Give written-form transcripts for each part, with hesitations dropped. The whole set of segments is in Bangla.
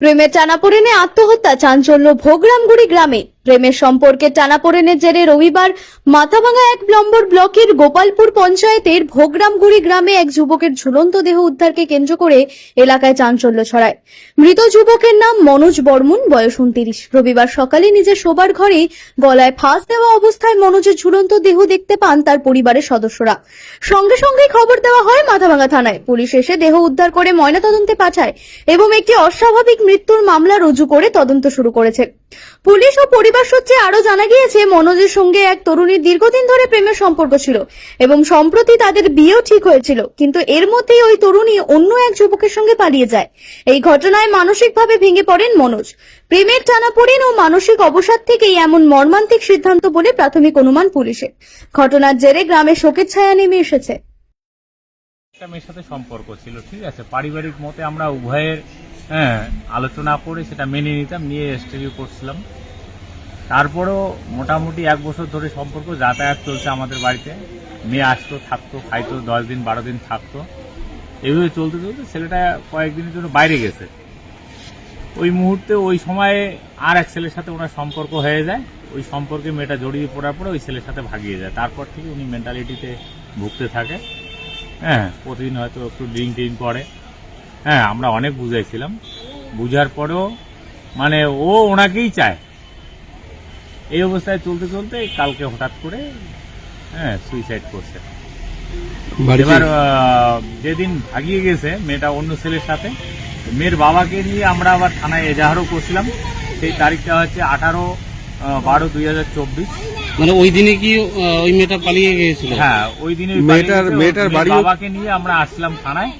প্রেমের টানাপোড়েনে আত্মহত্যা চাঞ্চল্য ভোগরামগুড়ি গ্রামে। প্রেমের সম্পর্কে টানাপোড়েনের জেরে রবিবার মাথাভাঙা 1 নম্বর ব্লকের গোপালপুর পঞ্চায়েতের ভোগরামগুড়ি গ্রামে এক যুবকের ঝুলন্ত দেহ উদ্ধারকে কেন্দ্র করে এলাকায় চাঞ্চল্য ছড়ায়। মৃত যুবকের নাম মনোজ বর্মন, বয়স 29। রবিবার সকালে নিজের শোবার ঘরে গলায় ফাঁস দেওয়া অবস্থায় মনোজের ঝুলন্ত দেহ দেখতে পান তার পরিবারের সদস্যরা। সঙ্গে সঙ্গে খবর দেওয়া হয় মাথাভাঙা থানায়। পুলিশ এসে দেহ উদ্ধার করে ময়নাতদন্তে পাঠায় এবং একটি অস্বাভাবিক মৃত্যুর মামলা রুজু করে তদন্ত শুরু করেছে। পুলিশ ও পরিবার সূত্রে আরো জানা গিয়েছে, মনোজের সঙ্গে এক তরুণীর দীর্ঘদিন ধরে প্রেমের সম্পর্ক ছিল এবং সম্প্রতি তাদের বিয়েও ঠিক হয়েছিল, কিন্তু এর মধ্যেই ওই তরুণী অন্য এক যুবকের সঙ্গে পালিয়ে যায়। এই ঘটনায় মানসিকভাবে ভেঙে পড়েন মনোজ। প্রেমের টানাপোড়েন ও মানসিক অবসাদ থেকেই এমন মর্মান্তিক সিদ্ধান্ত বলে প্রাথমিক অনুমান পুলিশের। ঘটনার জেরে গ্রামে শোকের ছায়া নেমে এসেছে। একটা মেয়ের সাথে সম্পর্ক ছিল, ঠিক আছে, পারিবারিক মতে আমরা উভয়ের আলোচনা করে সেটা মেনে নিতাম, নিয়ে স্টেডিও করছিলাম। তারপরেও মোটামুটি 1 বছর ধরে সম্পর্ক যাতায়াত চলছে আমাদের বাড়িতে। মেয়ে আসতো, থাকতো, খাইতো, 10 দিন 12 দিন থাকতো। এইভাবে চলতে চলতে ছেলেটা কয়েকদিনের জন্য বাইরে গেছে। ওই মুহূর্তে ওই সময়ে আর এক ছেলের সাথে ওনার সম্পর্ক হয়ে যায়। ওই সম্পর্কে মেয়েটা জড়িয়ে পড়ার পরে ওই ছেলের সাথে ভাগিয়ে যায়। তারপর থেকে উনি মেন্টালিটিতে ভুগতে থাকে। প্রতিদিন হয়তো একটু ড্রিঙ্ক করে। আমরা অনেক বুঝাইছিলাম, বুঝার পরেও মানে ও ওনাকেই চায়। এই অবস্থায় চলতে চলতে কালকে হঠাৎ করে সুইসাইড করছে। এবার যেদিন ভাগিয়ে গেছে মেয়েটা অন্য ছেলের সাথে, মেয়ের বাবাকে নিয়ে আমরা আবার থানায় এজাহারও করছিলাম। সেই তারিখটা হচ্ছে 18/12/2024। মানে ওই দিনে কি ওই মেয়েটা পালিয়ে গিয়েছিল? হ্যাঁ, ওই দিনে মেয়েটার বাবাকে নিয়ে আমরা আসলাম থানায়।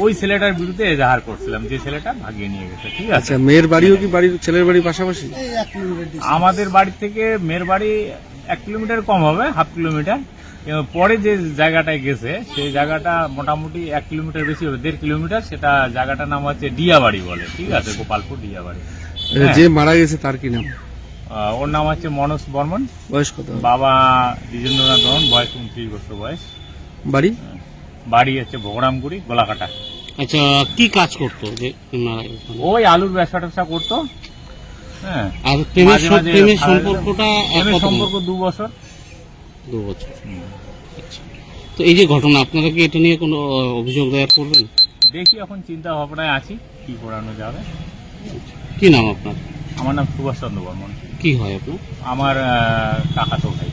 ওই ছেলেটার বিরুদ্ধে এজাহার করছিলাম, যে ছেলেটা ভাগিয়ে নিয়ে গেছে। ঠিক আছে, মেয়ের বাড়িও কি ছেলের বাড়ির পাশাপাশি? আমাদের বাড়ি থেকে মেয়ের বাড়ি 1 কিলোমিটার কম হবে, হাফ কিলোমিটার। পরে যে জায়গাটায় গেছে সেই জায়গাটা মোটামুটি 1 কিলোমিটার বেশি হবে, 1.5 কিলোমিটার। সেটা জায়গাটার নাম হচ্ছে ডিয়াবাড়ি বলে, ঠিক আছে, গোপালপুর ডিয়াবাড়ি। যে মারা গেছে তার কি নাম? ওর নাম হচ্ছে মনোজ বর্মন। বয়স কত? বাবা দ্বিজেন্দ্রনাথ বর্মন, বয়স 29 বছর বয়স। বাড়ি বাড়ি হচ্ছে ভোগরামগুড়ি, গোলাকাটা। আচ্ছা, কি কাজ করতো যে মারা গেছে? ওই আলুর ব্যবসা ট্যাবসা করতো। আর প্রেমের সম্পর্কটা? সম্পর্ক 2 বছর। 2 বছর। আচ্ছা, তো এই যে ঘটনা, আপনারা কি এটা নিয়ে কোনো অভিযোগ দায়ের করবেন? দেখি, এখন চিন্তা ভাবনায় আছি কি করানো যাবে। কি নাম আপনার? আমার নাম সুভাষ চন্দ্র বর্মন। কি হয় আপনার? আমার কাকাতো ভাই।